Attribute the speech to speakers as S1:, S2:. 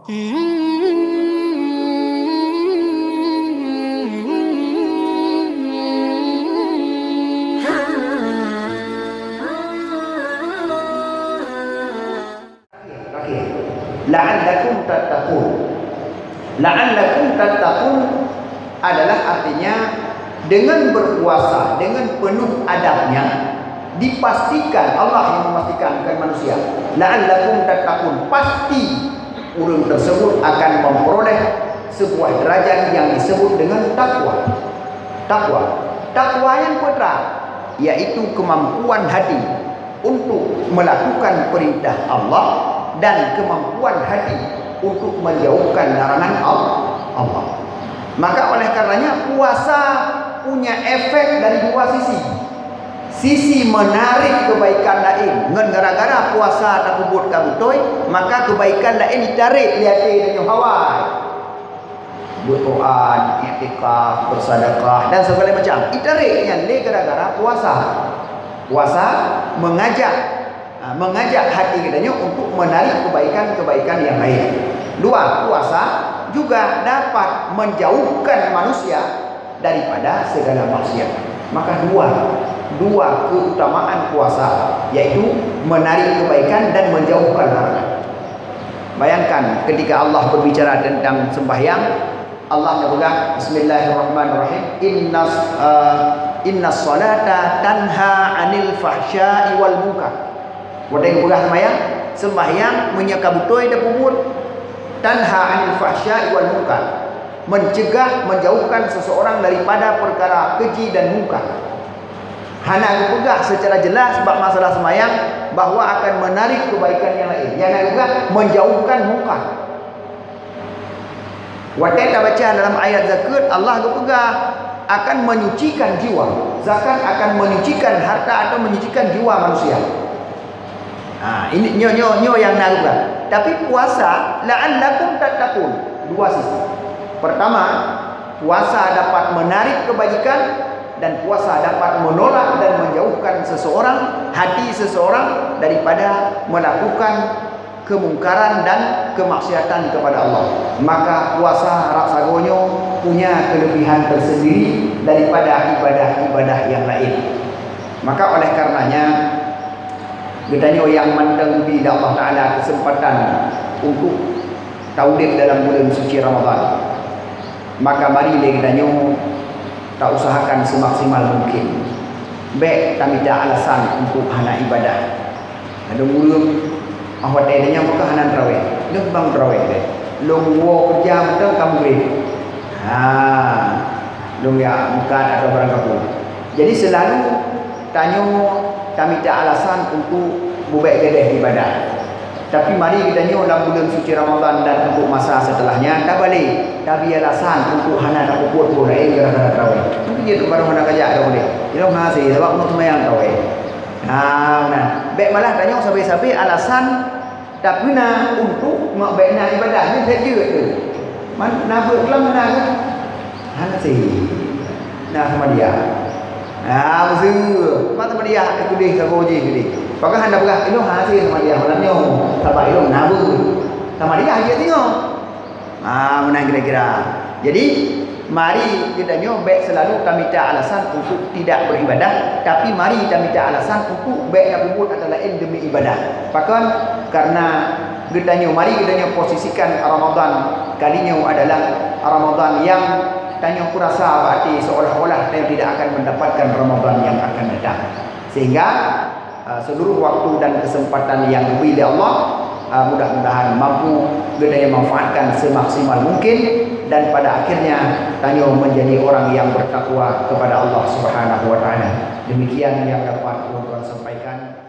S1: La'allakum tattaqun. La'allakum tattaqun adalah artinya dengan berpuasa dengan penuh adabnya, dipastikan Allah yang memastikan kepada manusia. La'allakum tattaqun, pasti orang tersebut akan memperoleh sebuah derajat yang disebut dengan takwa. Takwa yang putra, yaitu kemampuan hati untuk melakukan perintah Allah dan kemampuan hati untuk menjauhkan larangan Allah. Maka oleh karenanya puasa punya efek dari dua sisi. Sisi menarik kebaikan lain. Ngan gara-gara puasa tak kubut kabutoi, maka kebaikan lain ditarik lihat dengan hawa. Berdoa, iktikaf, bersedekah dan segala macam. Ditarik yang le gara-gara puasa. Puasa mengajak hati kitanya untuk menarik kebaikan-kebaikan yang lain. Dua, puasa juga dapat menjauhkan manusia daripada segala maksiat. Maka dua keutamaan puasa, yaitu menarik kebaikan dan menjauhkan larangan. Bayangkan ketika Allah berbicara tentang sembahyang, Allah berkata, Bismillahirrahmanirrahim, Innas salata tanha 'anil fahsya'i wal munkar. Wadai berkah sembahyang menyakabutoi dan pumur, tanha 'anil fahsya'i wal munkar, mencegah, menjauhkan seseorang daripada perkara keji dan munkar. Hana berkah secara jelas sebab masalah sembahyang bahawa akan menarik kebaikan yang lain. Yang lain juga menjauhkan munkar. Wadai kita baca dalam ayat zakat, Allah berkah akan menyucikan jiwa. Zakat akan menyucikan harta atau menyucikan jiwa manusia. Ini nyo yang naruh. Tapi puasa la'allakum tattaqun, dua sisi. Pertama, puasa dapat menarik kebajikan dan puasa dapat menolak dan menjauhkan seseorang, hati seseorang daripada melakukan kemungkaran dan kemaksiatan kepada Allah. Maka puasa raksagonyo punya kelebihan tersendiri daripada ibadah-ibadah yang lain. Maka oleh karenanya gedanya yang manteng bila Allah Ta'ala kesempatan untuk taudib dalam bulan suci Ramadan, maka mari gedanya tak usahakan semaksimal mungkin. Baik kami tak alasan untuk hana ibadah. Ada mulut awak adanya bukan hanan tarawih. Lu bang tarawih deh. Lu wo kerja betul kamu beri. Lu ya bukan atau barang kamu. Jadi selalu tanya kami tak alasan untuk buat gedeh ibadah. Tapi mari kita nyo dalam bulan suci Ramadan dan untuk masa setelahnya tak balik. Tapi alasan untuk hana nak buat pun lain gara-gara tarawih. Mungkin dia tu baru nak kerja dah boleh. Dia ngasih sebab untuk sembahyang tarawih. Baik malah tanya sampai-sampai alasan tak guna untuk mengbaikkan ibadah ni saja tu. Mana berkelam mana kan? Hana sih. Nah sama dia. Betul. Mak sama dia aku deh sago je gede. Pakai hendak berah ilo hasil sama dia malamnya. Sabar ilo nabu. Sama dia aja tengok. Menang kira-kira. Jadi mari kita baik selalu kami tak alasan untuk tidak beribadah, tapi mari kami tak alasan untuk baik nak buat atau lain demi ibadah. Bahkan karena mari kita posisikan Ramadan kalinya adalah Ramadan yang tanya aku rasa berarti seolah-olah saya tidak akan mendapatkan Ramadan yang akan datang. Sehingga seluruh waktu dan kesempatan yang diberi oleh Allah mudah-mudahan mampu kita manfaatkan semaksimal mungkin dan pada akhirnya tanya menjadi orang yang bertakwa kepada Allah Subhanahu wa taala. Demikian yang dapat saya sampaikan.